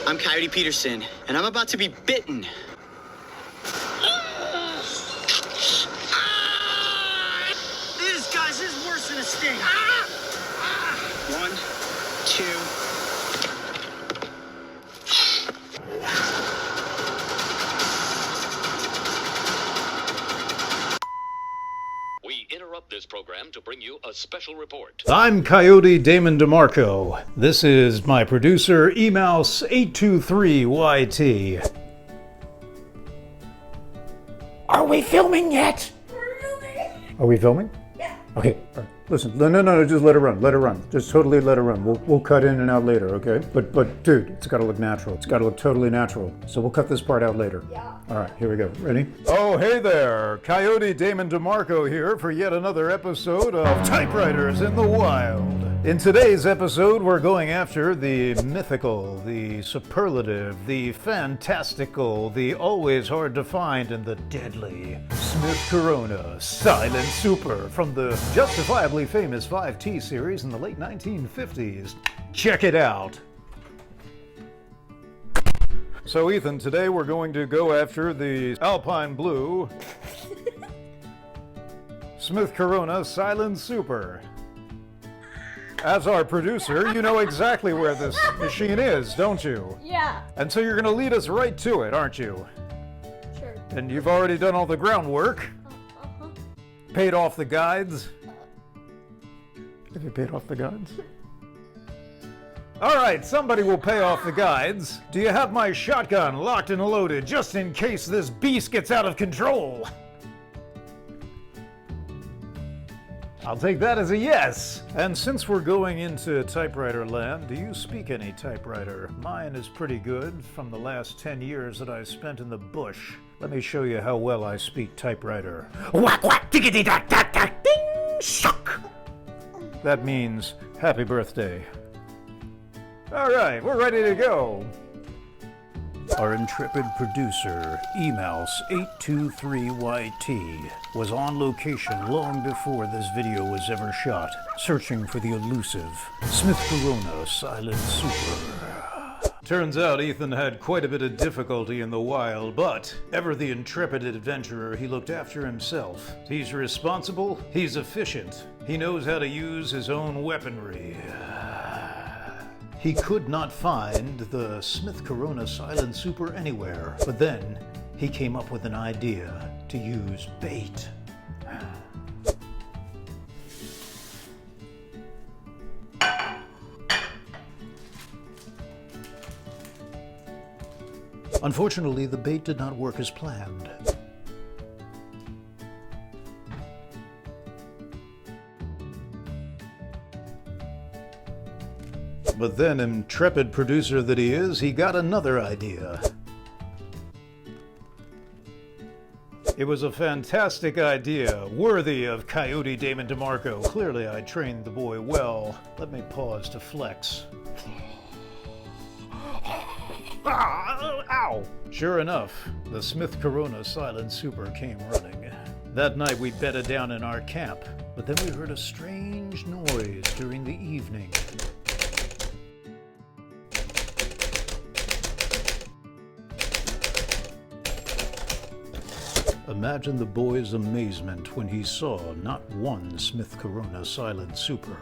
I'm Coyote Peterson, and I'm about to be bitten. This is worse than a sting. 1, 2. We interrupt this program to bring you a special report. I'm Coyote Damon DiMarco. This is my producer, Emouse823YT. Are we filming yet? Are we filming? Yeah. Okay. All right. Listen. No. Just let it run. Let it run. Just totally let it run. We'll cut in and out later. Okay. But dude, it's got to look natural. It's got to look totally natural. So we'll cut this part out later. Yeah. All right. Here we go. Ready? Oh, hey there. Coyote Damon DiMarco here for yet another episode of Typewriters in the Wild. In today's episode, we're going after the mythical, the superlative, the fantastical, the always hard to find, and the deadly Smith Corona Silent Super from the justifiably famous 5T series in the late 1950s. Check it out. So Ethan, today we're going to go after the Alpine Blue Smith Corona Silent Super. As our producer, you know exactly where this machine is, don't you? Yeah. And so you're going to lead us right to it, aren't you? Sure. And you've already done all the groundwork. Paid off the guides. Have you paid off the guides? All right, somebody will pay off the guides. Do you have my shotgun locked and loaded just in case this beast gets out of control? I'll take that as a yes. And since we're going into typewriter land, do you speak any typewriter? Mine is pretty good from the last 10 years that I've spent in the bush. Let me show you how well I speak typewriter. Whack whack tickety tack tack tack ding shuck. That means happy birthday. All right, we're ready to go. Our intrepid producer, Emouse823YT, was on location long before this video was ever shot, searching for the elusive Smith Corona Silent Super. Turns out Ethan had quite a bit of difficulty in the wild, but ever the intrepid adventurer, he looked after himself. He's responsible, he's efficient, he knows how to use his own weaponry. He could not find the Smith Corona Silent Super anywhere, but then he came up with an idea to use bait. Unfortunately, the bait did not work as planned. But then, intrepid producer that he is, he got another idea. It was a fantastic idea, worthy of Coyote Damon DiMarco. Clearly, I trained the boy well. Let me pause to flex. Ow! Sure enough, the Smith Corona Silent Super came running. That night, we bedded down in our camp, but then we heard a strange noise during the evening. Imagine the boy's amazement when he saw not one Smith Corona Silent Super,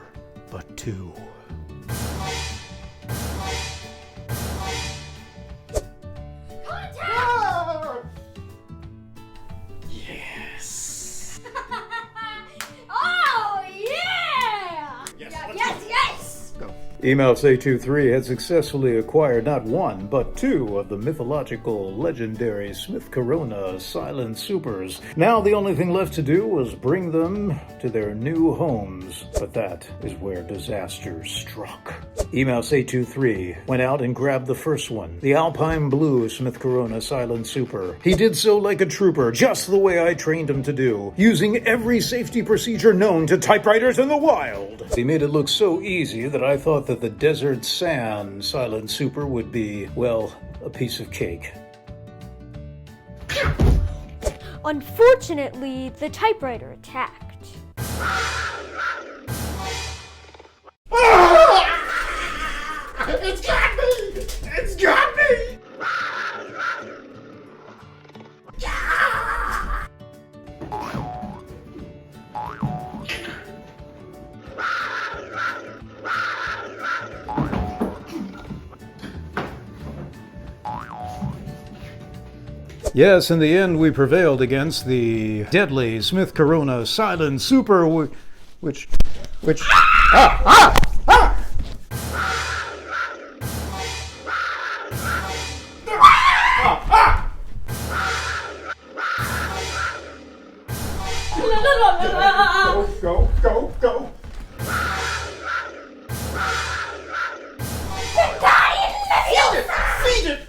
but two. Yes. Oh yeah! Yes! Go. Emouse823 had successfully acquired not one, but two of the mythological, legendary Smith Corona Silent Supers. Now the only thing left to do was bring them to their new homes. But that is where disaster struck. Emouse823 went out and grabbed the first one, the Alpine Blue Smith Corona Silent Super. He did so like a trooper, just the way I trained him to do, using every safety procedure known to typewriters in the wild. He made it look so easy that I thought that the Desert Sand Silent Super would be, well, a piece of cake. Unfortunately, the typewriter attacked. It's got me! It's got me! Yes, in the end, we prevailed against the deadly Smith Corona Silent Super, which. Go. Feed it!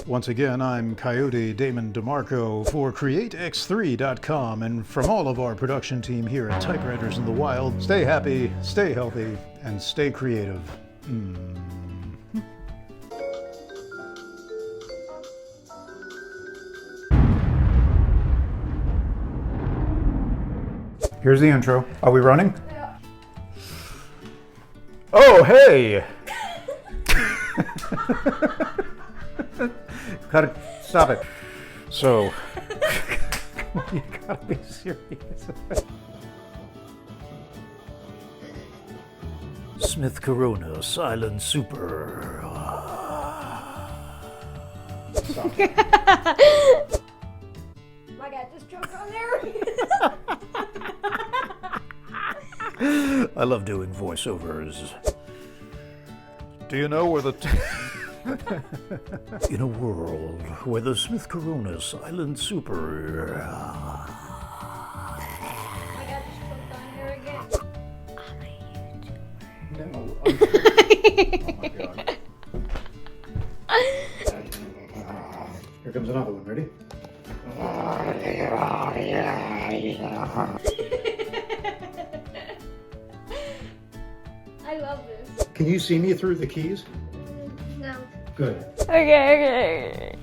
Once again, I'm Coyote Damon DiMarco for CreateX3.com, and from all of our production team here at Typewriters in the Wild, stay happy, stay healthy, and stay creative. Here's the intro. Are we running? Yeah. Oh, hey! Gotta stop it. So, you gotta be serious. Smith Corona Silent Super. Stop. My God, just choke on there. I love doing voiceovers. Do you know where the... In a world where the Smith Corona Silent Super... My God, just choked on here again. No. Oh my God. Here comes another one. Ready? I love this. Can you see me through the keys? No. Good. Okay.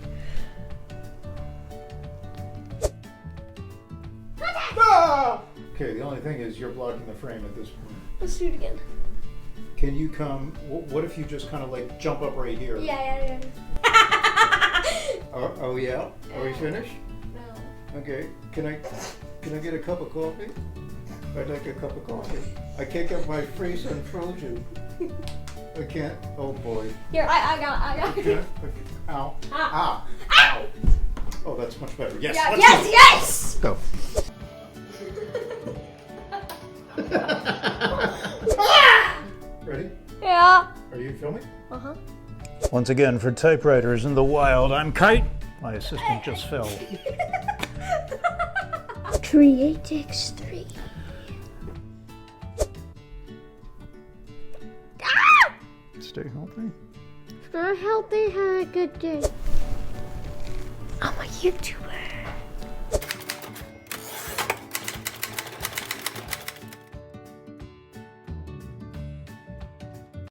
Ah! Okay, the only thing is you're blocking the frame at this point. Let's do it again. Can you come... What if you just kind of like jump up right here? Yeah. Oh yeah? Are we finished? No. Okay. Can I get a cup of coffee? I'd like a cup of coffee. I can't get my face unfrozen. I can't. Oh boy. Here, I got it. Can't. Ow. Ah. Ow. Oh, that's much better. Yes. Yeah, let's yes! Go. Ready? Yeah. Are you filming? Uh-huh. Once again, for Typewriters in the Wild, I'm Kite. My assistant just fell. CreateX3. Stay healthy. Stay healthy, have a good day. I'm a YouTuber.